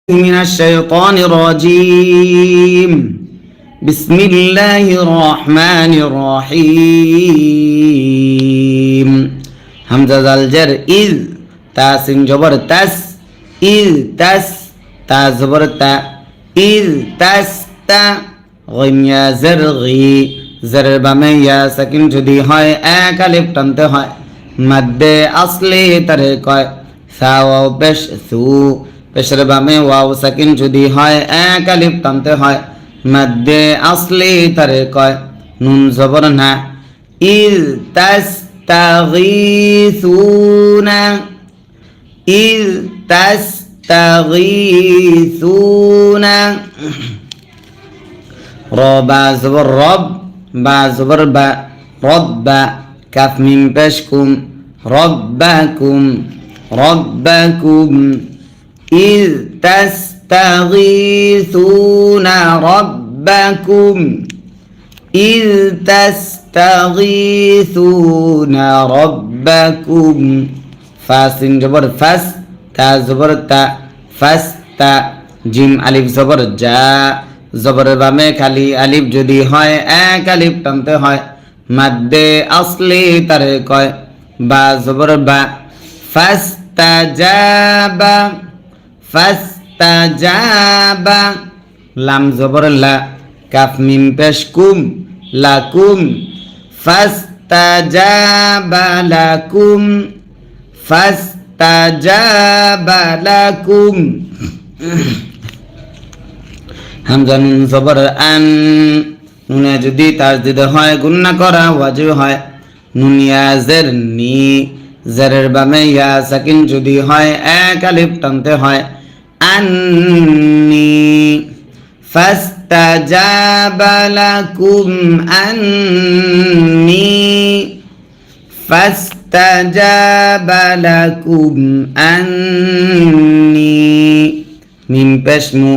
من الشيطان الرجيم بسم الله الرحمن الرحيم همزة الجر إذ تاسين جبر تس إذ تس تا زبر تا إذ تس تا غين يا زرغي زر بامে يا ساকিন যদি হয় এক আলিফ টানতে হয় মধ্যে আসলে তারে কয় সাওয়া পেশ সু পেশের বামে ওয়াও সাকিন যদি হয় এক আলিফ টানতে হয় মধ্যে আসলে তারে কয় নুন জবর না ইজ তাস্তাগীসুনা ইজ তাস্তাগীসুনা রবা জবর রব বা জবর বা রব্বা কাফ মিম পেশ কুম রব্বাকুম রব্বাকুম إذ تستغيثون ربكم إذ تستغيثون ربكم فاسين جبر فاس تا زبر تا فاس تا জিম আলিফ জবর যা জবর বামে খালি আলিফ যদি হয় এক আলিফ টানতে হয় মাদ্দে আসলি তারে কয় বা জবর বা ফাস্তাজাবা ফাস্তাজাবা লাম জবর লা কাফ মিম পেশ কুম লাকুম ফাস্তাজাবা লাকুম ফাস্তাজাবা লাকুম হামজা নুন জবর আন নুনে যদি তাসদিদ হয় গুন্না করা ওয়াজিব হয় নুন ইয়া জের নি জেরের বামে ইয়া সাকিন যদি হয় এক আলিফ টানতে হয় আন্নি ফাস্তাজাবা লাকুম আন্নি ফাস্তাজাবা লাকুম আন্নি মিম পেশ মু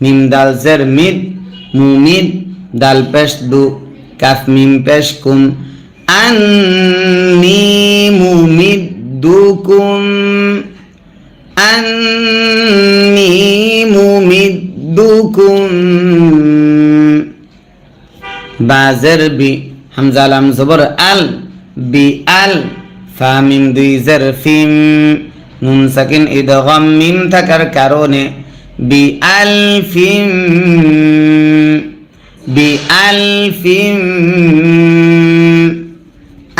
মিম দাল জের মিদ মুমিদ দাল পেশ দু কাফ মিম পেশ কুম আন্নি মুমিদ্দুকুম أني ممدكم بازر بي حمزة لام زبر ال بي ال فاميم দুই জের ফিম নুন সাকিন ইদগাম মিম থাকার কারণে বি আলফিম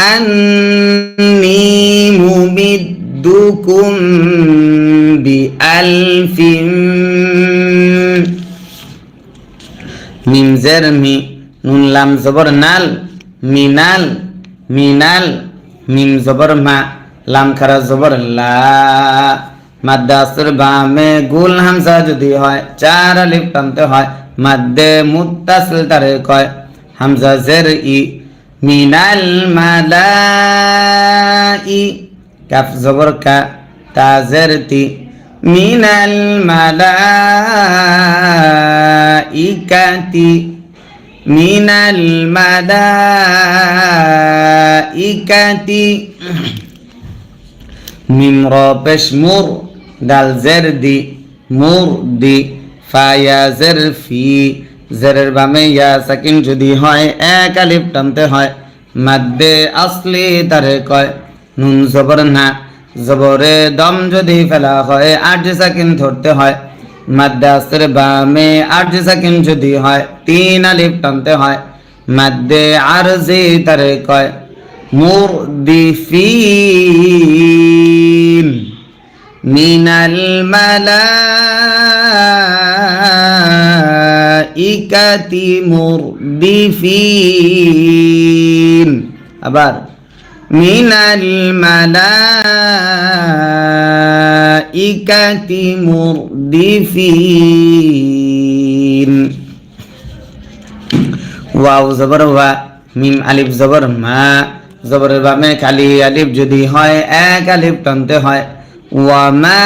আন্নি মুমিদ্দুকুম বিআলফিম মিম জের মি নুন লাম জবর নাল মিনাল মিনাল মিম জবর মা লাম খারা জবর লা মাদ্দে আসর বামে গুল হামজা যদি হয় চার আলিফ টানতে হয় মাদ্দে মুত্তাসিল তারে কয় হামজা জের ই মিনাল মালাই কাফ জবর কা তা জের তি মিনাল মালাইকাতি মিনাল মালাইকাতি মিম র পেশ মুর দাল জের দি মুর দি ফা ইয়া জের ফি জেরের বামে ইয়া সাকিন যদি হয় এক আলিফ টানতে হয় মাদ্দে আসলি তারে কয় নুন জবর না জবরে দম যদি ফেলা হয় আট সাকিন ধরতে হয় মাদ্দে আসর বামে আট সাকিন যদি হয় তিন আলিফ টানতে হয় মাদ্দে আরজি তারে কয় মুরদিফিন মিনাল মালাইকাতি মুরদিফিন আবার মিনাল মালাইকাতি মুরদিফিন ওয়াও জবর ওয়া মিম আলিফ জবর মা জবরের বামে খালি আলিফ যদি হয় এক আলিফ টানতে হয় ওয়ামা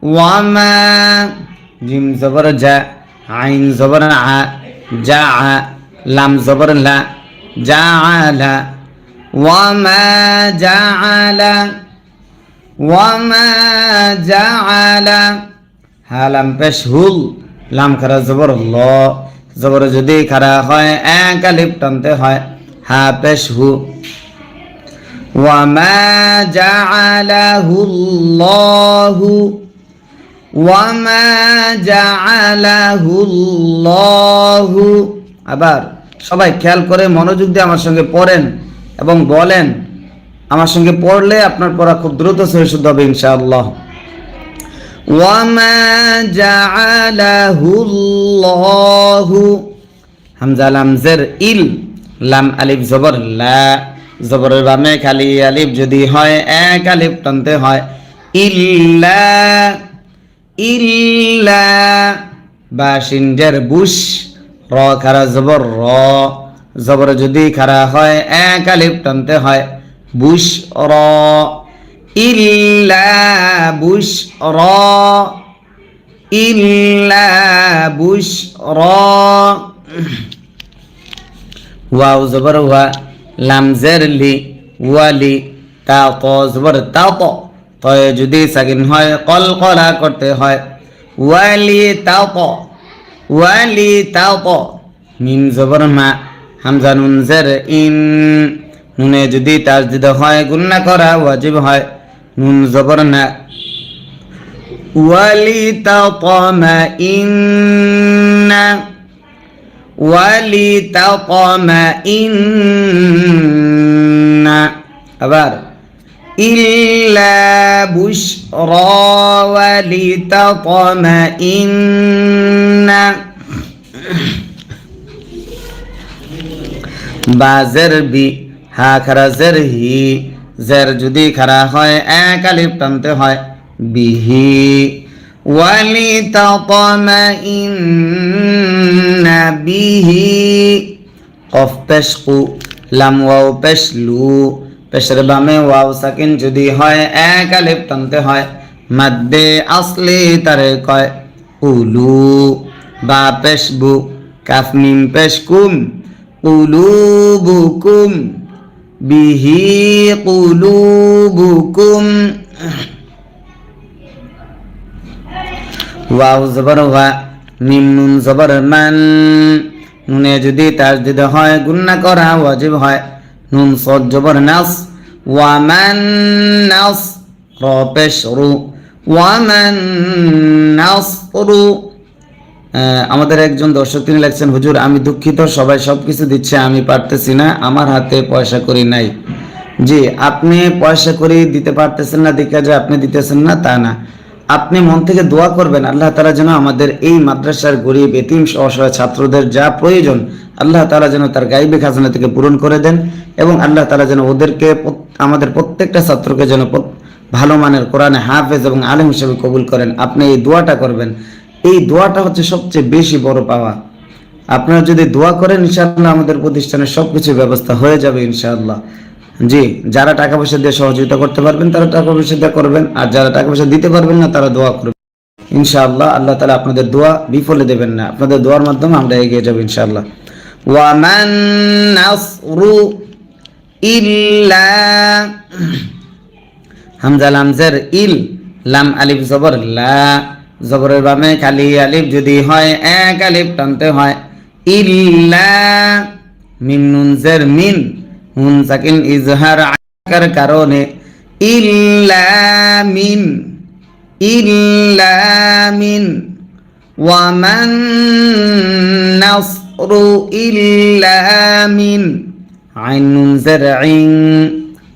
ওয়ামা জিম জবর জা আইন জবর আ জা লাম জবর লা জাআলা ওয়ামা জাআলা وما جعل হা লাম পেশ হুল, লাম খারা জবর ল, জবর যদি খারা হয় এক আলিফ টানতে হয়, হা পেশ হু। ওয়ামা জাআলাহুল্লাহু, ওয়ামা জাআলাহুল্লাহু। আবার সবাই খেয়াল করে মনোযোগ দিয়ে আমার সঙ্গে পড়েন এবং বলেন। আমার সঙ্গে পড়লে আপনার পড়া খুব দ্রুত সহি শুদ্ধ হবে ইনশাআল্লাহ। ওয়ামা জাআলাহুল্লাহু, হামজা লাম জের ইল, লাম আলিফ জবর লা, জবরের বামে খালি আলিফ যদি হয় এক আলিফ টানতে হয়, ইল্লা, ইল্লা। বা শিন জের বুশ, র খারা জবর র, জবর যদি খারা হয় এক আলিফ টানতে হয়, বুশ র, ইল্লা বুশ র, ইল্লা বুশ র। ওয়াও জবর ওয়া, লাম জের লি, ওয়ালি, তা ত জবর তা ত, তয়ে যদি সাকিন হয় কলকলা করতে হয়, ওয়ালি তা ত, ওয়ালি তা ত। মিম জবর মা, হামজা নুন জের ইন, নুনে যদি তাসদিদ হয় গুন্না করা ওয়াজিব হয়, নুন জবর না, ওয়ালি তা ত মা ইন্না, ওয়ালি তা ত মা ইন্না। আবার ইল্লা বুশরা ওয়ালি তা ত মা ইন্না। বা জের বি, হা খারা জের হি, জের যদি খারা হয় এক আলিফ টানতে হয়, বিহি, ওয়ালি তাতমাইন্না বিহি। কফ পেশ কু, লাম ওয়াও পেশ লু, পেশের বামে ওয়াও সাকিন যদি হয় এক আলিফ টানতে হয়, মাদ্দে আসলি তারে কয় উলু। বা পেশ বু, কাফ মিম পেশ কুম, কুলুবুকুম, বিহি কুলুবুকুম। ওয়াও জবর ওয়া, মিম নুন জবর মান, নুনে যদি তাসদিদ হয় গুন্না করা ওয়াজিব হয়, নুন সদ জবর নাস, ওয়ামান নাস, র পেশ রু, ওয়ামান নাসরু। আমাদের একজন দর্শক তিনি লিখছেন, হুজুর আমি দুঃখিত, সবাই সবকিছু দিচ্ছে, আমি পারতেছি না, আমার হাতে পয়সা করি নাই। জি, আপনি পয়সা করি দিতে পারতেছেন না দেখে যে আপনি দিতেছেন না তা না, আপনি মন থেকে দোয়া করবেন আল্লাহ তাআলা যেন আমাদের এই মাদ্রাসার গরিব এতিম অসহায় ছাত্রদের যা প্রয়োজন আল্লাহ তাআলা যেন তার গায়বী খাজানা থেকে পূরণ করে দেন, এবং আল্লাহ তাআলা যেন ওদেরকে আমাদের প্রত্যেকটা ছাত্রকে যেন ভালো মানের কোরআনে হাফেজ এবং আলেম হিসেবে কবুল করেন। আপনি এই দোয়াটা করবেন, এই দোয়াটা হচ্ছে সবচেয়ে বেশি বড় পাওয়া। আপনারা যদি দোয়া করেন ইনশাআল্লাহ আমাদের প্রতিষ্ঠানের সবকিছু ব্যবস্থা হয়ে যাবে ইনশাআল্লাহ। জি, যারা টাকা পয়সা দিয়ে সহযোগিতা করতে পারবেন তারা টাকা পয়সা দিয়ে করবেন, আর যারা টাকা পয়সা দিতে পারবেন না তারা দোয়া করবেন ইনশাআল্লাহ। আল্লাহ তাআলা আপনাদের দোয়া বিফলে দেবেন না, আপনাদের দোয়ার মাধ্যমে আমরা এগিয়ে যাব ইনশাআল্লাহ। ওয়া মান নাসরু ইল্লা, হামজা লাম জের ইল, লাম আলিফ জবর লা, জবরের বামে খালি আলিফ যদি হয় এক আলিফ টানতে হয়, ইল্লা। মিম নুন জের মিন, নুন সাকিন ইজহার আকার কারণে, ইল্লা মিন, ইল্লা মিন। ওয়ামান নাসরু ইল্লা মিন, আইন নুন জের ইন,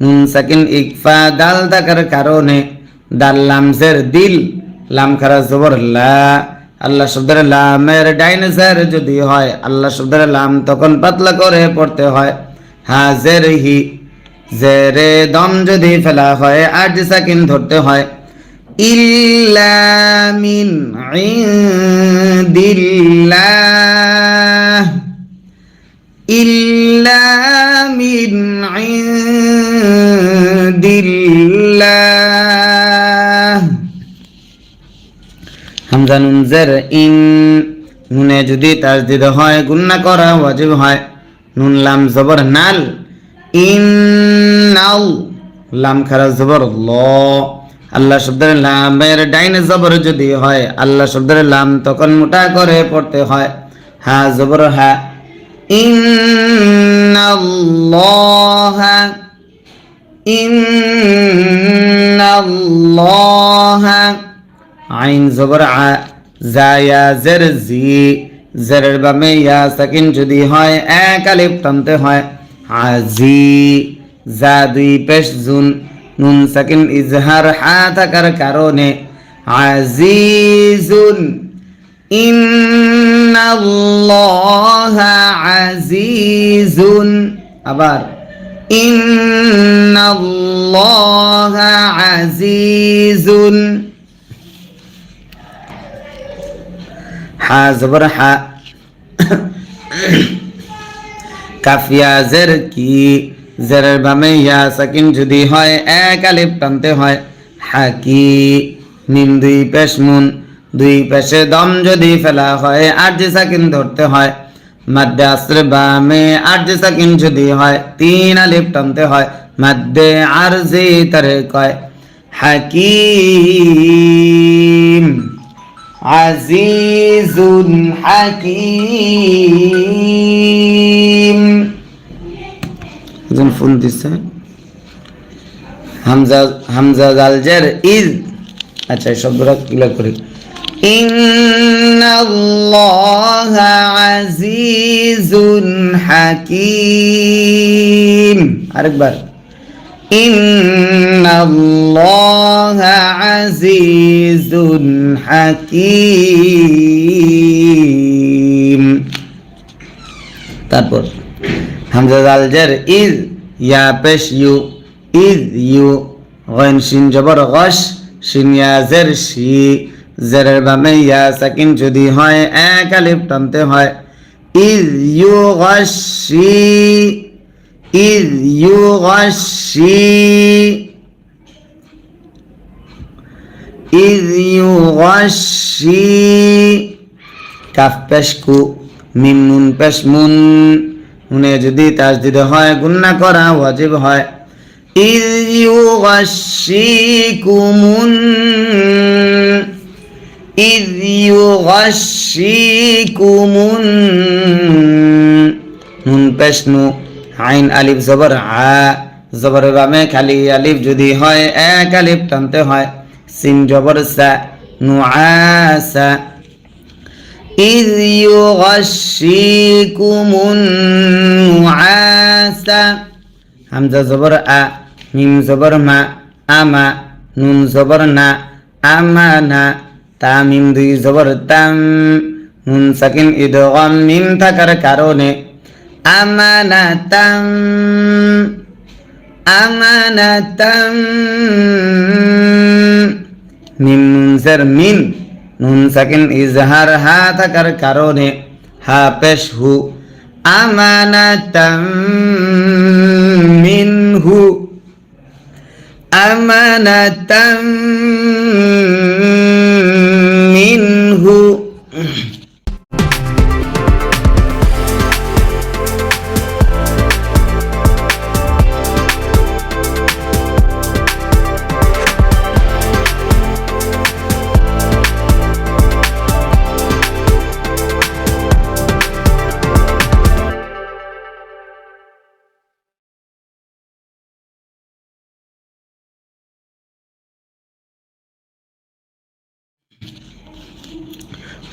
নুন সাকিন ইকফা দাল থাকার কারণে, দাল লাম জের দিল, লাম খারা জবর লা। আল্লাহ শব্দের লামের ডাইনে জের যদি হয় আল্লাহ শব্দের লাম তখন পাতলা করে পড়তে হয়, হাজের হি, জেরে দম যদি ফেলা হয় আজ সাকিন ধরতে হয়, ইল্লা মিন ইনদিল্লাহ, ইল্লা মিন ইনদিল্লাহ। হামজা নুন জের ইন, নুনে যদি তাসদিদ হয় গুন্না করা ওয়াজিব হয়, নুন লাম জবর নাল, ইন্নাল, লাম খারা জবর ল, আল্লাহ শব্দের লামের ডাইনে জবর যদি হয় আল্লাহ শব্দের লাম তখন মোটা করে পড়তে হয় হা জবর হা ইন্নাল্লাহা ইন্নাল্লাহা আইন জবর আ জায়া জের জি জেরের বামে ইয়া সাকিন যদি হয় এক আলিফ টানতে হয় আজি জা দুই পেশ জুন নুন সাকিন ইজহার হা থাকার কারণে আজিজুন ইন্নাল্লাহা আজিজুন আবার ইন্নাল্লাহা আজিজুন হা জবর হা কাফিয়া জের কি জেরের বামে ইয়া সাকিন যদি হয় এক আলিফ টানতে হয় হাকি মিম দুই পেশ মুন দুই পেশে দম যদি ফেলা হয় আরজি সাকিন ধরতে হয় মাদ্দে আসর বামে আরজি সাকিন যদি হয় তিন আলিফ টানতে হয় মাদ্দে আরজি তারে কয় হাকিম আজিজুন হাকিম একজন ফোন দিচ্ছে হামজা হামজা জাল জের ইজ আচ্ছা শব্দটা ক্লিয়ার করি ইন্নাল্লাহা আজিজুন হাকিম আরেকবার ইন্নাল্লাহা আজিজুন হাকিম তারপর হামজা জাল জের ইজ ইয়া পেশ ইউ ইজ ইউ গইন শিন জবর গশ শিন ইয়া জের শি জেরের বামে ইয়া সাকিন যদি হয় এক আলিফ টানতে হয় ইজ ইউ গশি ইজ ইউ গশি ইজ ইউ গশি কাফ পেশ কু মিম নুন পেশ মুন নুনে যদি তাসদিদ হয় গুন্না করা ওয়াজিব হয় ইজ ইউগাশশিকুমুন ইজ ইউগাশশিকুমুন নুন পেশ নু আইন আলিফ জবর আ জবর বামে খালি আলিফ যদি হয় এক আলিফ টানতে হয় সিন জবর সা নুআসা إذ يغشيكم النعاس همزة زبر أ ميم زبر ما أما نون زبر نا أمانا تا ميم দুই زبر تم নুন সাকিন ইদগাম মিম থাকার কারণে আমানাতাম আমানাতাম মিম নুন জের মিন নুন সাকিন ইজহার হা থাকার কারণে হা পেশ হু আমানাতাম মিনহু আমানাতাম মিনহু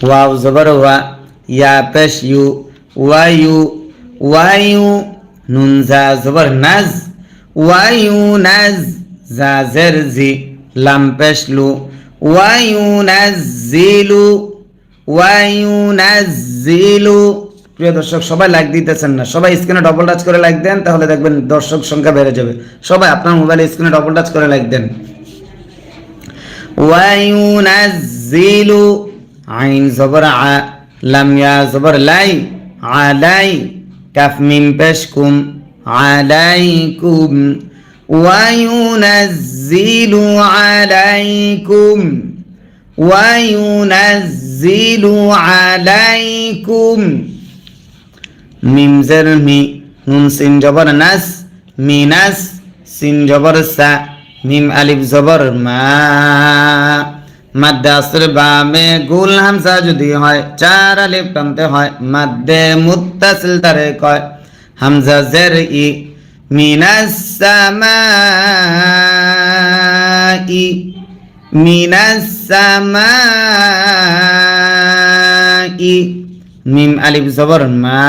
ওয়াও জবর ওয়া ইয়া পেশ ইউ ওয়ায়ু ওয়ায়ু নুন জা জবর নাজ ওয়ায়ু নাজ জা জের জি লাম পেশ লু ওয়ায়ু নাজিলু ওয়ায়ু নাজিলু প্রিয় দর্শক সবাই লাইক দিতেছেন না সবাই স্ক্রিনে ডবল টাচ করে লাইক দেন তাহলে দেখবেন দর্শক সংখ্যা বেড়ে যাবে সবাই আপনার মোবাইলে স্ক্রিনে ডবল টাচ করে লাইক দেন ওয়ায়ু নাজিলু আইন জবর আ লাম ইয়া জবর লাই আলাই কাফ মিম পেশ কুম আলাইকুম ওয়া ইউনাজ্জিলু আলাইকুম ওয়া ইউনাজ্জিলু আলাইকুম মিম জের মি নুন সিন জবর নাস মিনাস সিন জবর সা মিম আলিফ জবর মা মাদ্দে আসর বামে গুল হামজা যদি হয় 4 আলিফ টানতে হয় মাদ্দে মুত্তাসিল তারে কয় হামজা জের ই মিনাস সামাই মিনাস সামাই মিম আলিফ জবর মা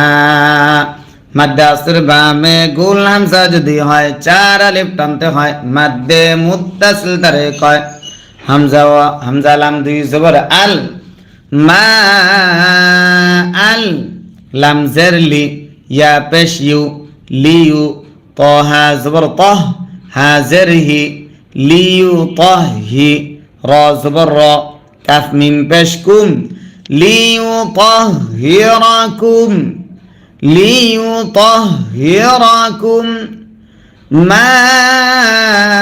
মাদ্দে আসর বামে গুল হামজা যদি হয় 4 আলিফ টানতে হয় মাদ্দে মুত্তাসিল তারে কয় হামজা লাম 2 জবর আল মা আল লাম জের লি ইয়া পেশ ইউ লিউ طه زبر طه ها زره ليطهي را زبر را كاف ميم بشكم ليطهركم ليطهركم ماء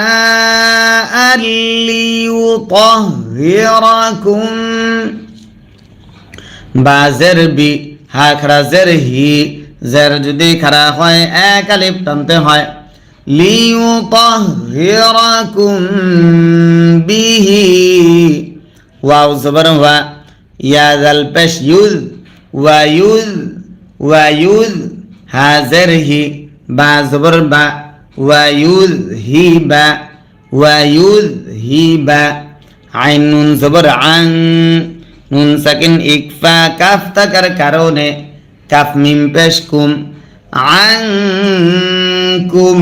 ليطهركم بازر بي هاكرا زرهي জের যদি খারা হয় 1 আলিফ টানতে হয় লিইউতাহহিরাকুম বিহি ওয়াও জবর ওয়া ইয়া জাল পেশ ইউজ ওয়া ইউজ হা জের হি বা জবর বা ওয়া ইউজ হি বা আইন নুন জবর আন নুন সাকিন ইকফা কাফ থাকার কারণে কাফ মিম পেশ কুম আনকুম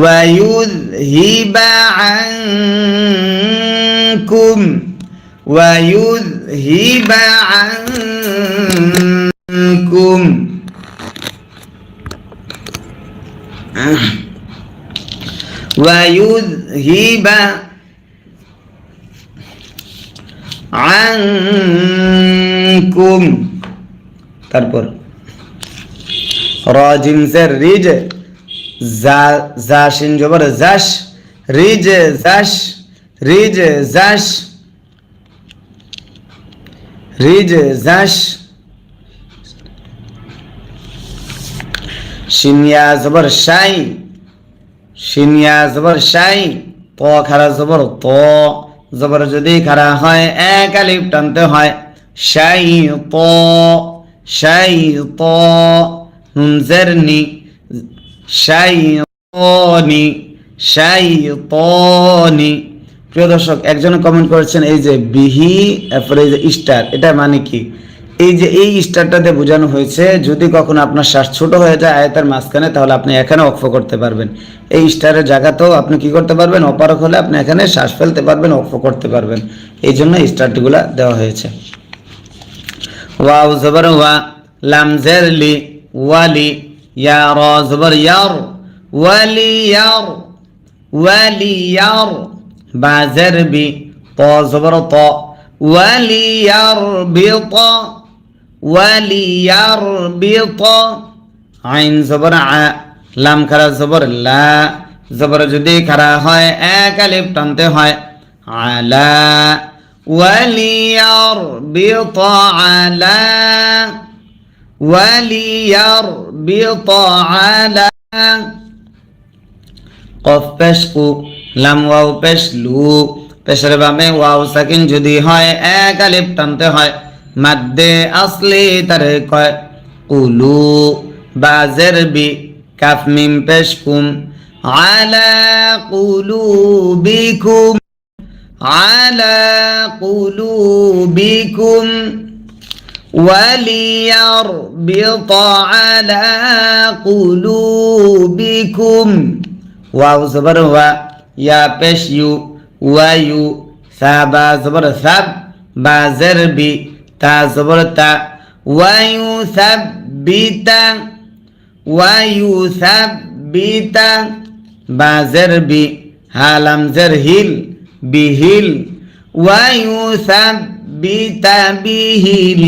ওয়া ইউযহিবা আনকুম ওয়া ইউযহিবা আনকুম ওয়া ইউযহিবা আনকুম তারপর রাজিম জের রিজ জাশিন জবর জাশ রিজ জাশ রিজ জাশ রিজ জাশ শিনিয়া জবর শাই শিনিয়া জবর শাই ত খারা জবর ত জবর যদি খারা হয় 1 আলিফ টানতে হয় শাই ত শাইত নুন জেরনি শাইতনি শাইতনি প্রিয় দর্শক একজন কমেন্ট করেছেন এই যে বিহি এরপরে এই যে স্টার এটা মানে কি এই যে এই স্টারটাতে বোঝানো হয়েছে যদি কখনো আপনার শ্বাস ছোট হয়ে যায় আয়াতের মাঝখানে তাহলে আপনি এখানে ওয়াকফ করতে পারবেন এই স্টারের জায়গাতেও আপনি কি করতে পারবেন অপারক হলে আপনি এখানে শ্বাস ফেলতে পারবেন ওয়াকফ করতে পারবেন এই জন্য স্টারটিগুলা দেওয়া হয়েছে واو زبر وا لام زر لي ولي يا را زبر ير ولي ير ولي ير با زر بي طا زبر طا ولي يربط ولي يربط عين زبر ع لام خرا زبر لا زبر جدي خرا হয় 1 আলিফ টানতে হয় আলা وليربط على وليربط على قف পেশকু লাম ওয়াও পেশলু পেশের বামে ওয়াও সাকিন যদি হয় 1 আলিফ টানতে হয় মাদ্দে আসলি তারে কয় কুলু বা জের বি কাফ মিম পেশকুম আলা কুলুবিকুম على قلوبكم وليربط على قلوبكم واو زبر وا يا পেশ ইউ ওয়া ইউ সাবা জবর সাব বা জের বি তা জবর তা ওয়া ইউসাব্বিতা বা জের বি হা লাম জের হিল বিহিল ওয়া ইউসাব্বিতা বিহিল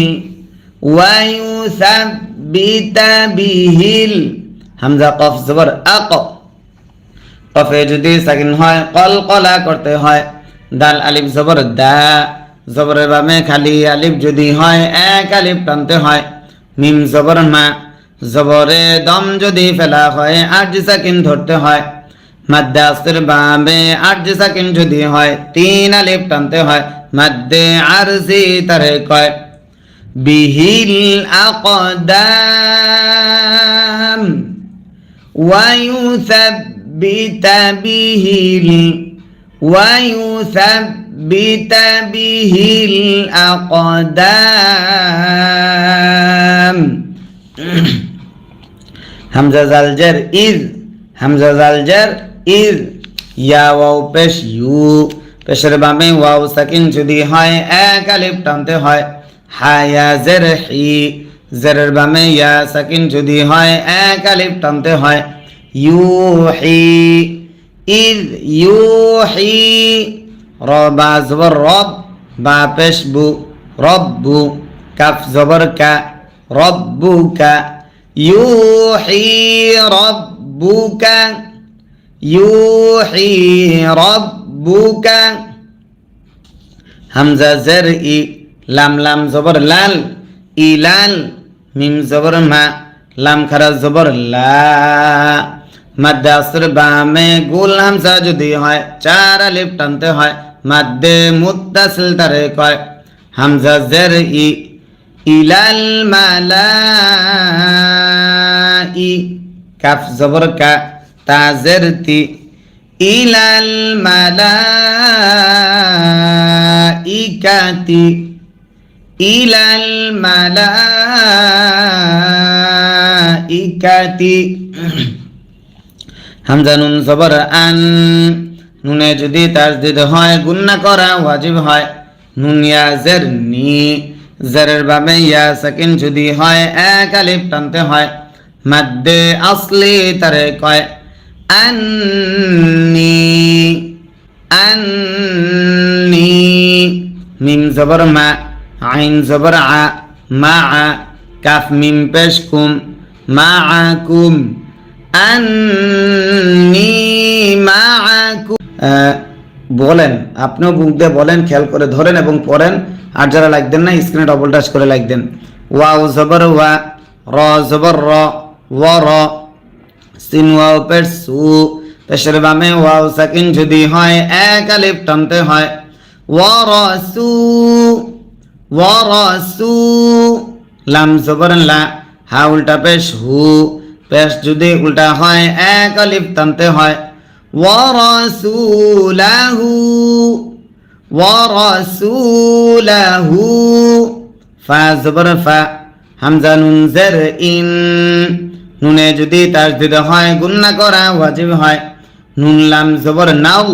ওয়া ইউসাব্বিতা বিহিল হামজা কফ জবর আক কফে যদি সাকিন হয় কলকলা করতে হয় দাল আলিফ জবর দা জবরের বামে খালি আলিফ যদি হয় 1 আলিফ টানতে হয় মিম জবর মা জবরে দম যদি ফেলা হয় 8 সাকিন ধরতে হয় মাদ্দে আসলের বামে আরজি সাকিন যদি হয় 3 আলিফ টানতে হয় মাদ্দে আরজি তারে কয় বিহিল আকদাম ويثبت به الأقدام হামজা জাল জার ইজ হামজা জাল জার ইজ ইয়া ওয়াও পেশ ইউ পেশের বামে ওয়াও সাকিন যদি হয় এক আলিফ টানতে হয় হায়া জার হি জারের বামে ইয়া সাকিন যদি হয় এক আলিফ টানতে হয় ইউহি ইজ ইউহি রবা জবর রব বা পেশ বু রব্বু কাফ জবর কা রব্বুকা ইউহি রব্বুকা ইউহি রব্বুকা হামজা জার ই লাম লাম জবর লাল ইলাল মিম জবর মা লাম খারা জবর লা মাদ্দে আসর বামে গুল হামজা যদি হয় 4 আলিফ টানতে হয় মাদ্দে মুত্তাসিল তারে কয় হামজা জার ই ইলাল মালাই কাফ জবর কা তা জার তি ইলাল মালাইকাতি ইলাল মালাইকাতি হামজা নুন জবর আন নুনে যদি তাসদীদ হয় গুন্না করা ওয়াজিব হয় নুন ইয়া জার নি জারের বামে ইয়া সাকিন যদি হয় এক আলিফ টানতে হয় মাদ্দে আসলি তারে কয় আন্নি আন্নি মিম জবর মা আইন জবর আ মা আ কাফ মিম পেশ কুম মাআকুম আন্নি মাআকুম বলেন আপনিও বুক দিয়ে বলেন খেয়াল করে ধরেন এবং পড়েন আর যারা লাইক দেন না স্ক্রিনে ডবল টাচ করে লাইক দেন ওয়াও জবর ওয়া র জবর র ওয়া র সিন ওয়াও পেশ সু পেশের বামে ওয়াও সাকিন যদি হয় এক আলিফ টানতে হয় ওয়া রাসু ওয়া রাসু লাম জবর লা হা উল্টা পেশ হু পেশ যদি উল্টা হয় এক আলিফ টানতে হয় ওয়া রাসূলাহু ওয়া রাসূলাহু ফা জবর ফা হামজা নুন জার ইন নুনে যদি তাসদীদ হয় গুন্না করা ওয়াজিব হয় নুন লাম জবর নাও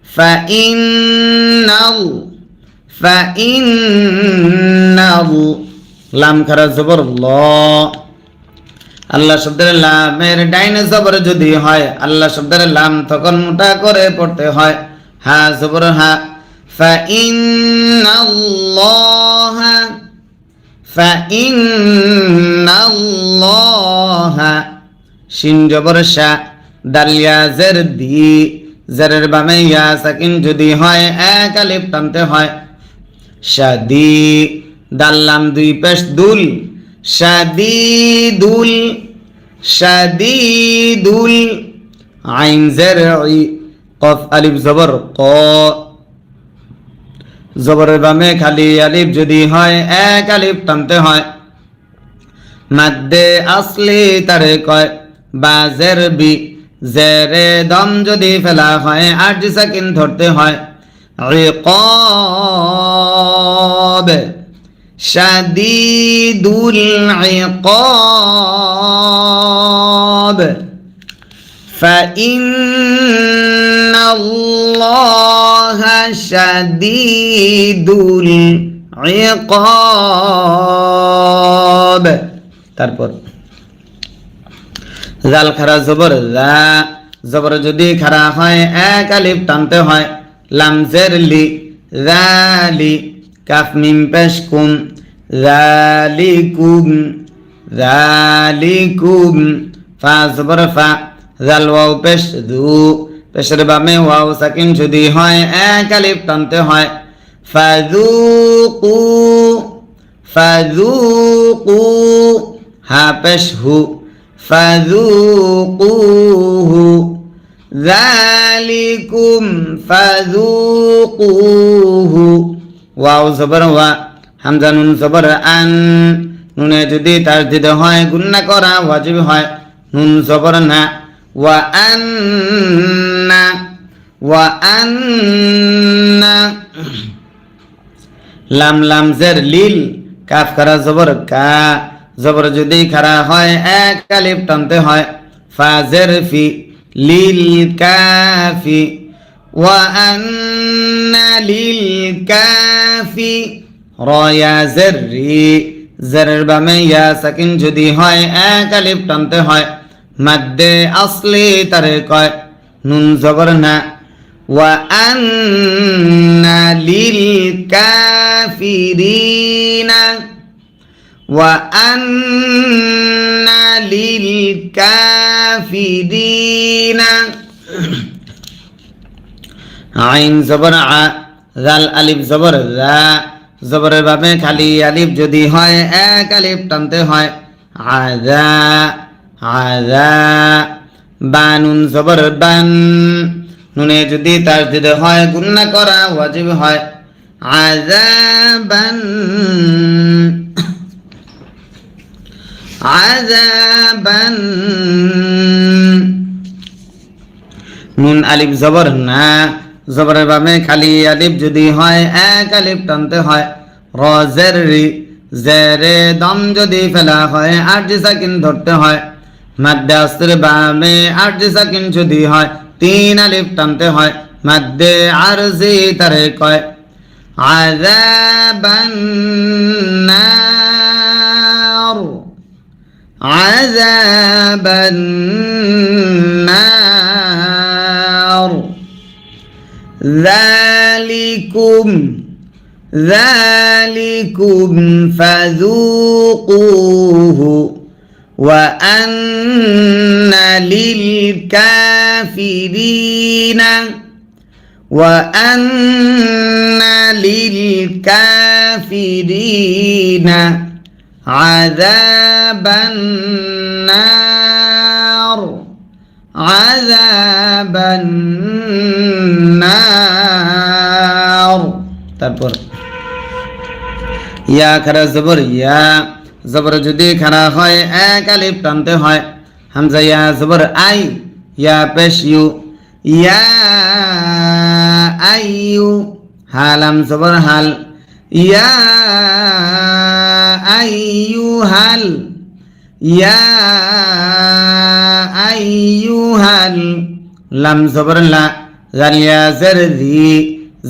ফা ইন্নাল ফা ইন্নাল লাম খারা জবর ল আল্লাহ শব্দের লামের ডাইনে জবর যদি হয় আল্লাহ শব্দের লাম তখন মোটা করে পড়তে হয় হা জবর হা ফা ইন্নাল্লাহা ফা ইন্নাল্লাহা শিন জবর শা দাল ইয়া জার দি জারের বামে ইয়া সাকিন যদি হয় এক আলিফ টানতে হয় শাদি দাল লাম দুই পেশ দুল শাদিদুল শাদিদুল আইন জার ই কফ আলিফ জবর ক জবরের বামে খালি আলিফ যদি হয় এক আলিফ টানতে হয় মাদ্দে আসলি তারে কয় বা জের বি জেরে দম যদি ফেলা হয় আরজি সাকিন ধরতে হয় ইকাব শাদীদুল ইকাব ফাইন্নাল্লাহা শাদীদুল ইকাব তারপর জাল খারা জবর লা জবর যদি খারা হয় এক আলিফ টানতে হয় লাম জের লি যালি কাফ মিম পেশ কুম যালিকুম যালিকুম ফা জবর ফা জাল ওয়াও পেশ দু পেশের বামে ওয়াও সাকিন যদি হয় এক আলিফ টানতে হয় ফাযুকু ফাযুকু হা পেশ হু ফাযুকুহু যালিকুম ফাযুকুহু ওয়াও জবর ওয়া হামজা নুন জবর আন নুনে যদি তাসদিদ হয় গুন্না করা ওয়াজিব হয় নুন জবর না ওয়া আন্না লাম লাম জের লিল কাফ খারা জবর কা জবর যদি খারা হয় এক আলিফ টানতে হয় ফা জের ফি লিল কাফি ওয়া আন্না লিল কাফি র ইয়া জের রি জেরের বামে ইয়া সাকিন যদি হয় এক আলিফ টানতে হয় মাদ্দে আসলি তারে কয় নুন জবর না ওয়া আন্না লিল কাফিরিনা ওয়া আন্না লিল কাফিরিনা আইন জবর আ জাল আলিফ জবর যা জবরের ভাবে খালি আলিফ যদি হয় এক আলিফ টানতে হয় আযা আযা বানুন জবর বান নুনে যদি তাসদিদ হয় গুন্না করা ওয়াজিব হয় আযাবান আযাবান নুন আলিফ জবর না জবরের বামে খালি আলিফ যদি হয় এক আলিফ টানতে হয় র জের রি জেরে দম যদি ফেলা হয় আরজি সাকিন ধরতে হয় মাদ্দে আসর বামে আরজি সাকিন যদি হয় তিন আলিফ টানতে হয় মাদ্দে আরজি তারে কয় আযাবান নার আযাবান নার ذلكم فذوقوه وأن للكافرين عذاب النار عذاب النار তারপর ইয়া খারা জবর ইয়া জবর যদি খারা হয় এক আলিফ টানতে হয় হামজা ইয়া জবর আই ইয়া পেশ ইউ ইয়া আইয়ু হালাম জবর হাল ইয়া আইয়ুহাল ইয়া আইয়ুহাল লাম জবর লা জালিয়া জের দি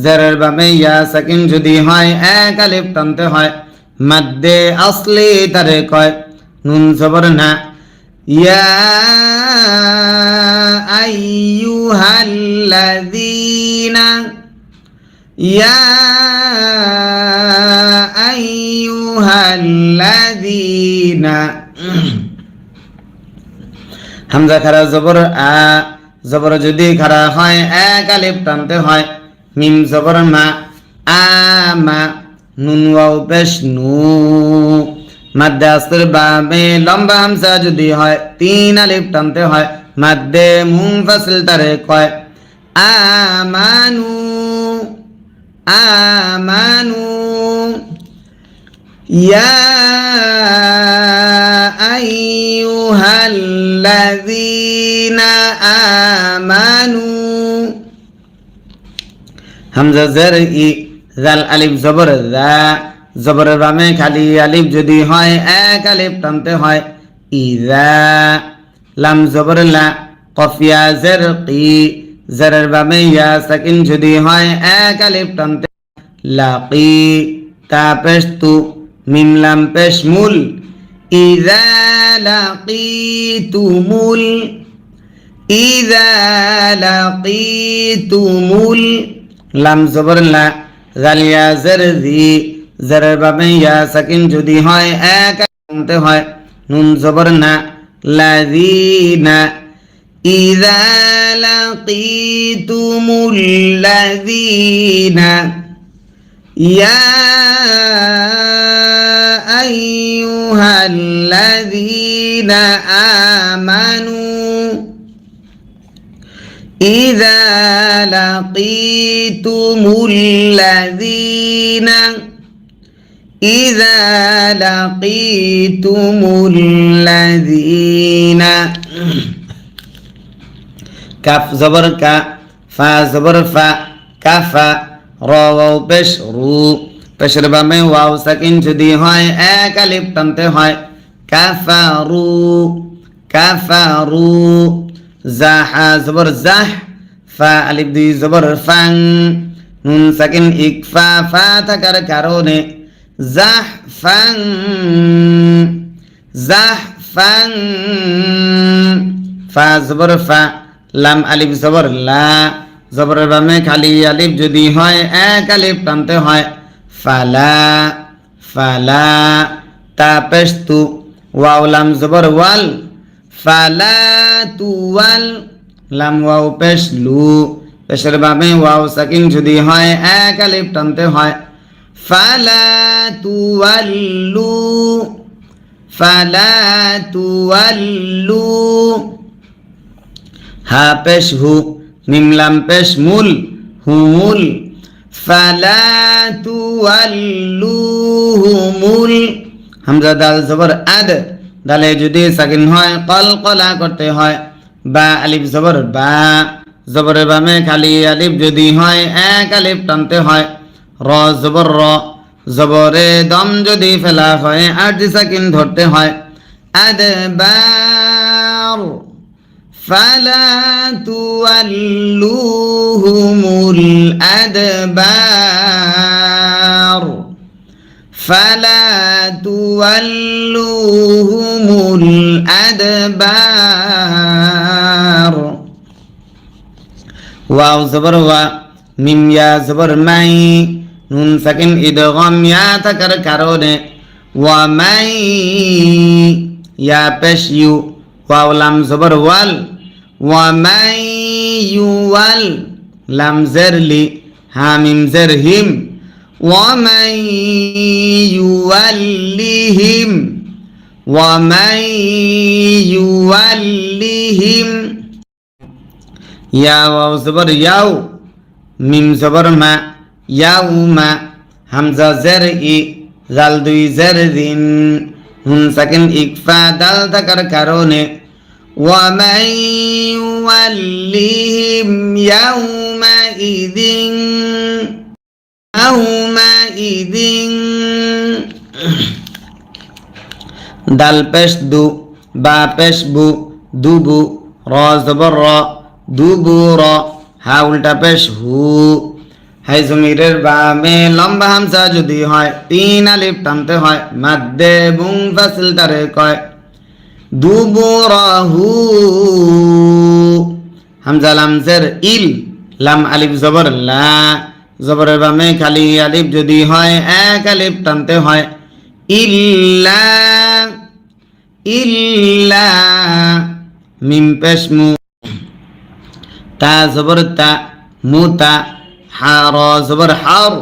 জেরের বামে ইয়া সাকিন যদি হয় এক আলিফ টানতে হয় মাদ্দে আসলি তারে কয় নুন জবর না ইয়া আইয়ুহাল্লাযীনা ইয়া আইয়ুহাল্লাযীনা হামজা খারা জবর আ জবর যদি খারা হয় এক আলিফ টানতে হয় মিম জবর মা আমা নুন ওয়াও পেশ নু মাদ্দে আসর বামে লম্বা হামজা যদি হয় তিন আলিফ টানতে হয় মাদ্দে মুনফাসিল তারে কয় আমানু আমানু ইয়া আইয়ুহাল্লাযীনা আমানু হামজা জের ই জাল আলিফ জবর যা জবরের বামে খালি আলিফ যদি হয় এক আলিফ টানতে হয় ইযা লাম জবর লা কফ ইয়া জের কি জেরের বামে ইয়া সাকিন যদি হয় এক আলিফ টানতে লাকি তা পেশ তু মিম লাম পেশ মুল ইযা লাকিতুমুল লাম জবর লা জালিয়া জের দি জেরের বামে ইয়া সাকিন যদি হয় এক টানতে হয় নুন জবর না লাযীনা ইযা লাকিতুমুল লাযীনা ইয়া আইয়ুহাল্লাযীনা আমানু إذا لقيتم الذين إذا لقيتم الذين كف زبر كا فا زبر فا كفا را واو পেশ রু পেশের বামে ওয়াও সাকিন যদি হয় এক আলিফ টানতে হয় কাফারু কাফারু জাহা জবর জাহ ফা আলিফ দুই জবর ফাং নুন সাকিন ইকফা ফা থাকার কারণে জাহ ফাং জাহ ফাং ফা জবর ফা লাম আলিফ জবর লা জবরের বামে খালি আলিফ যদি হয় এক আলিফ টানতে হয় ফালা ফালা তা পেশ তু ওয়াও লাম জবর ওয়াল ফালা তুওয়াল লাম ওয়াও পেশ লু পেশের বামে ওয়াও সাকিন যদি হয় এক আলিফ টানতে হয় ফালা তুওয়াল্লু ফালা তুওয়াল্লু হা পেশ হু মিম লাম পেশ মুল হুমুল ফালা তুওয়াল্লুহুমুল হামজা দাল জবর আদ দালে যদি সাকিন হয় কলকলা করতে হয় বা আলিফ জবর বা জবরের বামে খালি আলিফ যদি হয় এক আলিফ টানতে হয় র জবর র জবরে দম যদি ফেলা হয় আর সাকিন ধরতে হয় আদবার ফালা তুওয়াল্লুহুমুল আদবার ফালা তুওয়াল্লুহুমুল আদবার ওয়াও জবর ওয়া মিম ইয়া জবর মাই নুন সাকিন ইদগাম ইয়া থাকার কারণে ওয়া মাই ইয়া পেশ ইউ ওয়াও লাম জবর ওয়াল ওয়া মাই ইউওয়াল লাম জের লি হা মিম জের হিম ওয়া মাই ইউওয়াল্লিহিম ওয়া মাই ইউওয়াল্লিহিম ইয়া ওয়াও জবর ইয়াও মিম জবর মা ইয়াউমা হামজা জের ই জাল দুই জের দিন নুন সাকিন ইকফা দাল থাকার কারণে ওয়া মান ইউওয়াল্লিহিম ইয়াউমাইযিন দাল পেশ দু বা পেশ বু দুবু র জবর র দুবু র হা উল্টা পেশ হু হাই জমিরের বামে লম্বা হামজা যদি হয় তিন আলিফ টানতে হয় মাদ্দে মুনফাসিল তারে কয় দুবুরাহু হামজা লাম জের ইল লাম আলিফ জবর লা জবরের বামে খালি আলিফ যদি হয় এক আলিফ টানতে হয় ইল্লা ইল্লা মিম পেশ মু তা জবর তা মুতা হা র জবর হার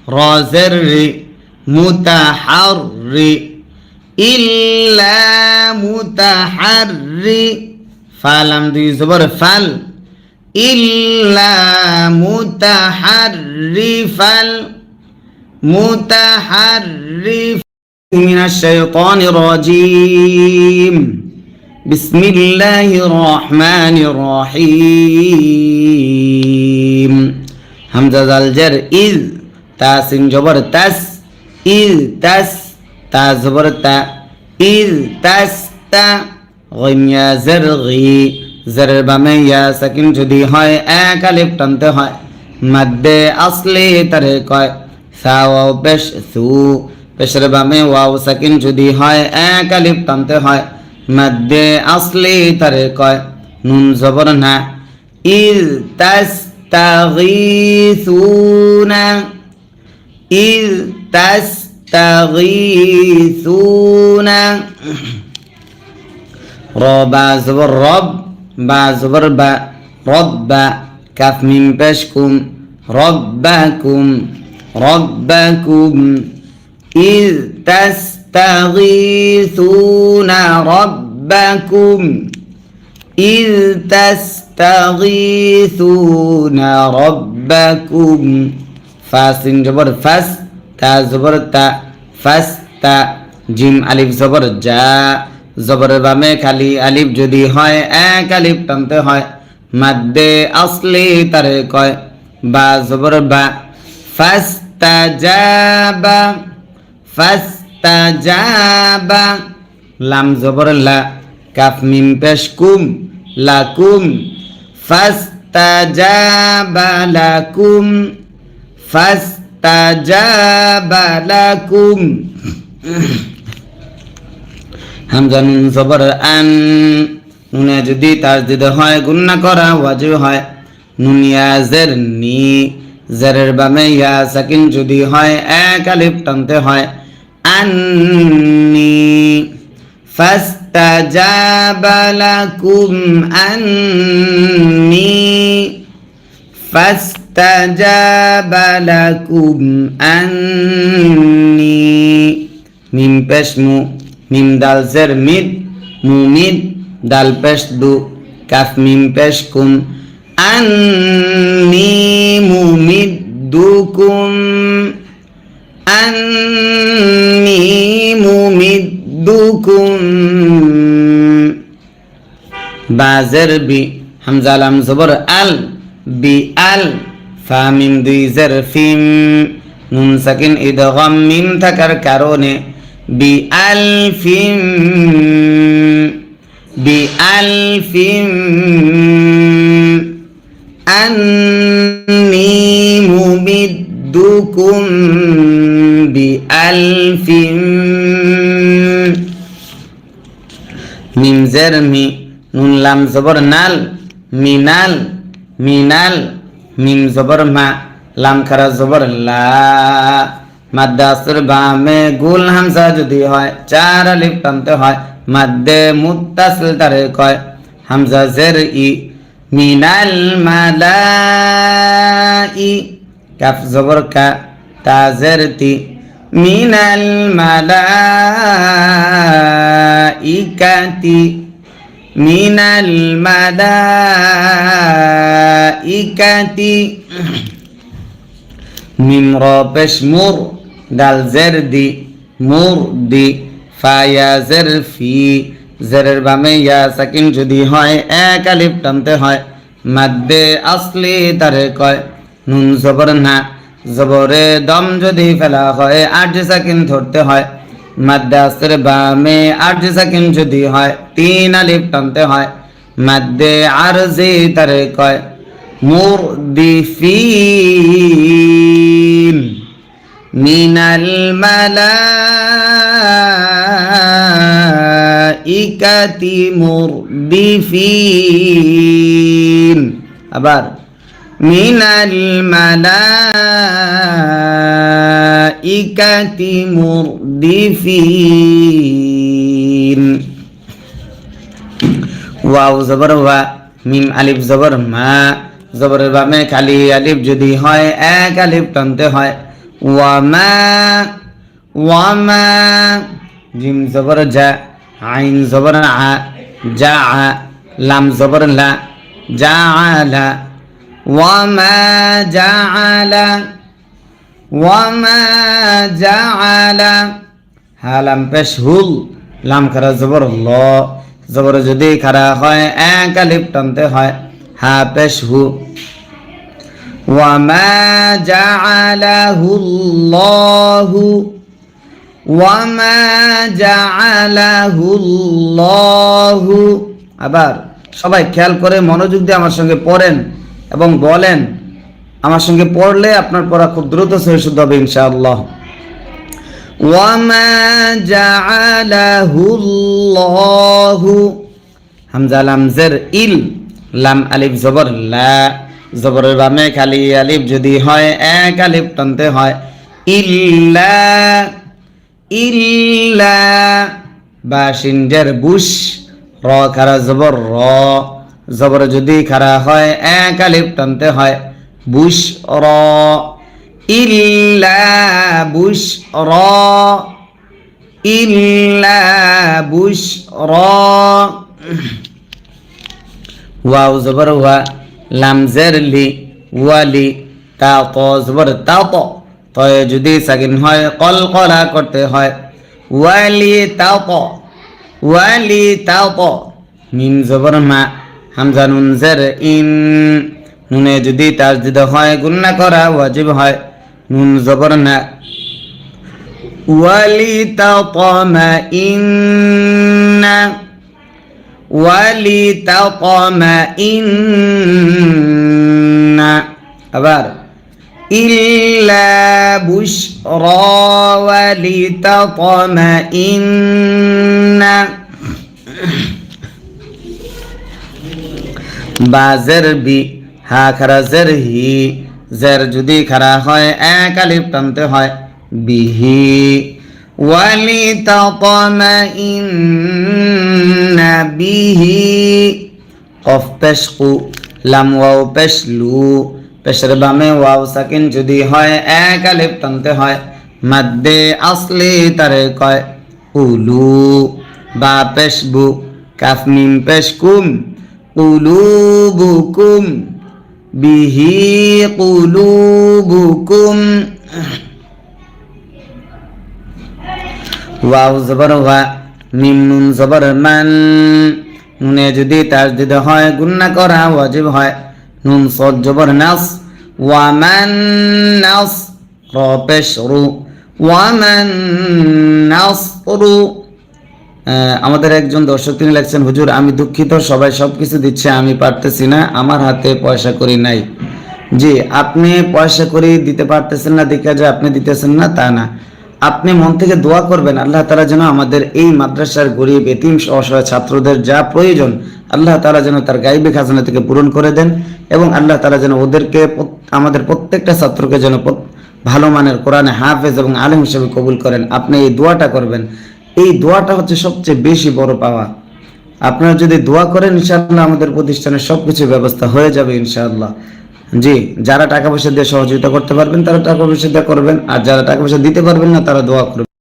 র জের রি মুতাহাররি ইল্লা মুতাহাররি ফা লাম দুই জবর ফাল ইল্লা মুতাহাররিফাল মুতাহাররিফ মিনাশ শাইতানির রাজিম বিসমিল্লাহির রহমানির রহিম হামজা জাল জার ইজ তা সিন জবর তাস ইজ তাস তা জবর তা ইজ তাস তা গইম ইয়া জার গি জারের বামে ইয়া সাকিন যদি হয় এক আলিফ টানতে হয় মাদ্দে আসলি তারে কয় সা ওয়াও পেশ সু পেশের বামে ওয়াও সাকিন যদি হয় এক আলিফ টানতে হয় মাদ্দে আসলি তারে কয় নুন জবর না ইজ তাস্তাগীসুনা ইজ তাস্তাগীসুনা রবা জবর রব বা জবর বা রব্বা কাফ মিম পেশকুম রব্বাকুম রব্বাকুম ইজ তাস্তাগীসুনা রব্বাকুম إذ تستغيثون ربكم فاسين جبر فاس تا জবর তা ফাস্তা জিম আলিফ জবর যা জবর বামে খালি আলিফ যদি হয় এক আলিফ টানতে হয় মাদ্দে আসলি তারে কয় বা জবর বা ফাস্তাজাবা ফাস্তাজাবা লাম জবর লা কাফ মিম পেশ কুম লাকুম ফাস্তাজাবা লাকুম ফাস্তাজাবা লাকুম হামজা নুন জবর আন নুনে যদি তাসদিদ হয় গুন্না করা ওয়াজিব হয় নুন ইয়া জের নি জেরের বামে ইয়া সাকিন যদি হয় এক আলিফ টানতে হয় আন্নি ফাস্তাজাবা লাকুম আন্নি ফাস্তাজাবা লাকুম আন্নি মিম পেশ মু মিম দাল জের মিদ মুমিদ দাল পেশ দু কাফ মিম পেশ কুম আন্নি মুমিদ্দুকুম আন্নি মুমিদ্দুকুম বাজের বি হামজা লাম জবর আল বি আল ফা মিম দুই জের ফিম নুন সাকিন ইদগাম মিম থাকার কারণে বি আলফিম বি আলফিম আন্নি মুমিদ্দুকুম বি আলফিম মিম জের মি নুন লাম জবর নাল মিনাল মিনাল মিম জবর মা লাম খারা জবর লা মাদ্দে আসর বামে গুল হামজা যদি হয় চার আলিফ টানতে হয় মাদ্দে মুত্তাসিল তারে কয় হামজা জের ই মিনাল মালাই কাফ জবর কা তা জের তি মিনাল মালাইকাতি মিনাল মালাইকাতি মিম র পেশ মুর দাল জের দি মুর দি ফা ইয়া জের ফি জেরের বামে ইয়া সাকিন যদি হয় এক আলিফ টানতে হয় মাদ্দে আসলি তারে কয় নুন জবর না জবরে দম যদি ফেলা হয় আট সাকিন ধরতে হয় মাদ্দে আসর বামে আট সাকিন যদি হয় তিন আলিফ টানতে হয় মাদ্দে আরজি তারে কয় মুরদিফিন মিনাল মালাইকাতি মুরদিফিন আবার মিনাল মালাইকাতি মুরদিফিন ওয়াও জবর ওয়া মিম আলিফ জবর মা জবরের বামে খালি আলিফ যদি হয় এক আলিফ টানতে হয় ওয়ামা ওয়ামা জিম জবর জা আইন জবর আ জা লাম জবর লা জাআলা ওয়ামা জাআলা ওয়ামা জাআলা হালাম পেশ হুল লাম খারা জবর ল জবর যদি খারা হয় এক আলিফ টানতে হয় হা পেশ হু ওয়ামা জাআলাহুল্লাহু ওয়ামা জাআলাহুল্লাহু আবার সবাই খেয়াল করে মনোযোগ দিয়ে আমার সঙ্গে পড়েন এবং বলেন আমার সঙ্গে পড়লে আপনার পড়া খুব দ্রুত সহি শুদ্ধ হবে ইনশাআল্লাহ ওয়ামা জাআলাহুল্লাহু হামজা লাম জের ইল লাম আলিফ জবর লা জবরের বামে খালি আলিফ যদি হয় এক আলিফ টানতে হয় ইল্লা ইল্লা বা শিনজের বুশ র খারা জবর র জবর যদি খারা হয় এক আলিফ টানতে হয় বুশ র ইল্লা বুশ র ইল্লা বুশ র ওয়াও জবর ওয়া, লাম জের লি, ওয়ালি, তা ত জবর তা ত, তয়ে যদি সাকিন হয় কলকলা করতে হয়। ওয়ালি তা ত, ওয়ালি তা ত। মিম জবর মা, হামজা নুন জের ইন, নুনে যদি তাসদিদ হয় গুন্না করা ওয়াজিব হয়। নুন জবর না, ওয়ালি তা ত মা ইন্না, ওয়ালি তা ত মা ইন্না। আবার ইল্লা বুশরা ওয়ালি তা ত মা ইন্না। বা জের বি, হা খারা জের হি, জের যদি খারা হয় এক আলিফ টানতে হয় বিহি। ওয়ালি তাতমাইন্না বিহি। কফ পেশ কু, লাম ওয়াও পেশ লু, পেশের বামে ওয়াও সাকিন যদি হয় এক আলিফ টানতে হয়। মাদ্দে আসলি তারে কয় উলু। বা পেশ বু, কাফ মিম পেশ কুম, কুলুবুকুম, বিহি কুলুবুকুম। ওয়াও জবর ওয়া, মিম নুন জবর মান, নুনে যদি তাসদিদ হয় গুন্না করা ওয়াজিব হয়। নুন সদ জবর নাস, ওয়ামান নাস, র পেশ রু, ওয়ামান নাসরু। আমাদের একজন দর্শক তিনি লেখছেন, হুজুর আমি দুঃখিত, সবাই সবকিছু দিচ্ছে, আমি পারতেছি না, আমার হাতে পয়সা করি নাই। জি, আপনি পয়সা করি দিতে পারতেছেন না দেখা যায় আপনি দিতেছেন না তা না, আপনি মন থেকে দোয়া করবেন আল্লাহ তাআলা যেন আমাদের এই মাদ্রাসার গরিব এতিম অসহায় ছাত্রদের যা প্রয়োজন আল্লাহ তাআলা যেন তার গায়বী খাজানা থেকে পূরণ করে দেন, এবং আল্লাহ তাআলা যেন ওদেরকে আমাদের প্রত্যেকটা ছাত্রকে যেন ভালো মানের কোরআনে হাফেজ এবং আলেম হিসেবে কবুল করেন। আপনি এই দোয়াটা করবেন, এই দোয়াটা হচ্ছে সবচেয়ে বেশি বড় পাওয়া। আপনারা যদি দোয়া করেন ইনশাআল্লাহ আমাদের প্রতিষ্ঠানের সবকিছু ব্যবস্থা হয়ে যাবে ইনশাআল্লাহ। জি, যারা টাকা পয়সা দিয়ে সহযোগিতা করতে পারবেন তারা টাকা পয়সা দিয়ে করবেন, আর যারা টাকা পয়সা দিতে পারবেন না তারা দোয়া করবেন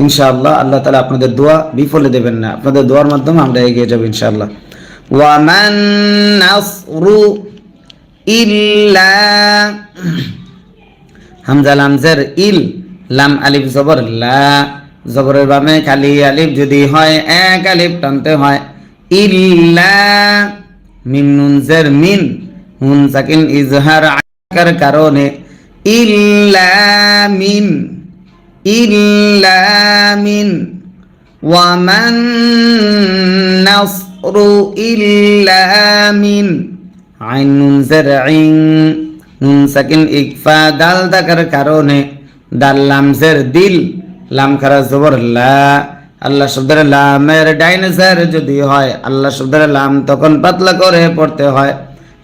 ইনশাআল্লাহ। আল্লাহ তাআলা আপনাদের দোয়া বিফলে দেবেন না, আপনাদের দোয়ার মাধ্যমে আমরা এগিয়ে যাব ইনশাআল্লাহ। ওয়া মান নাসরু ইল্লা, হামজা লাম জের ইল, লাম আলিফ জবর লা, জবরের বামে খালি আলিফ যদি হয় এক আলিফ টানতে হয়। ইল্লা, মিম নুন জের মিন, নুন সাকিন ইজহার আকার কারণে ইল্লা মিন, ইল্লা মিন। ওয়ামান নাসরু ইল্লা মিন, আইন নুন জের ইন, নুন সাকিন ইকফা দাল থাকার কারণে দাল লাম জের দিল, লাম খারা জবর লা। আল্লাহ শব্দের লামের ডাইন জের যদি হয় আল্লাহ শব্দের লাম তখন পাতলা করে পড়তে হয়।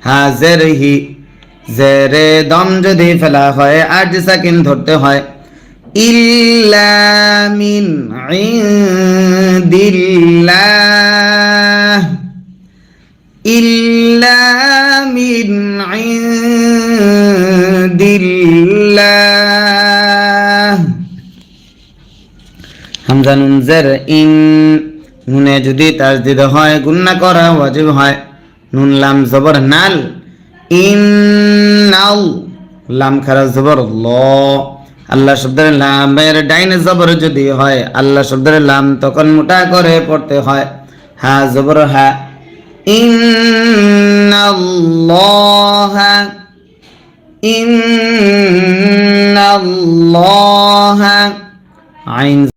হা জের হি, জেরে দম যদি ফেলা হয় আজ সাকিন ধরতে হয়। ইল্লা মিন ইনদিল্লাহ, ইল্লা মিন ইনদিল্লাহ। হামজা নুন জের ইন, নুনে যদি তাসদিদ হয় গুন্না করা ওয়াজিব হয়। নুন লাম জবর নাল, ইন্নাল, লাম খারা জবর ল। আল্লাহ শব্দের লামের ডাইন জবর যদি হয় আল্লাহ শব্দের লাম তখন মোটা করে পড়তে হয়। হা জবর হা, ইন্নাল্লাহা, ইন্নাল্লাহা। আইন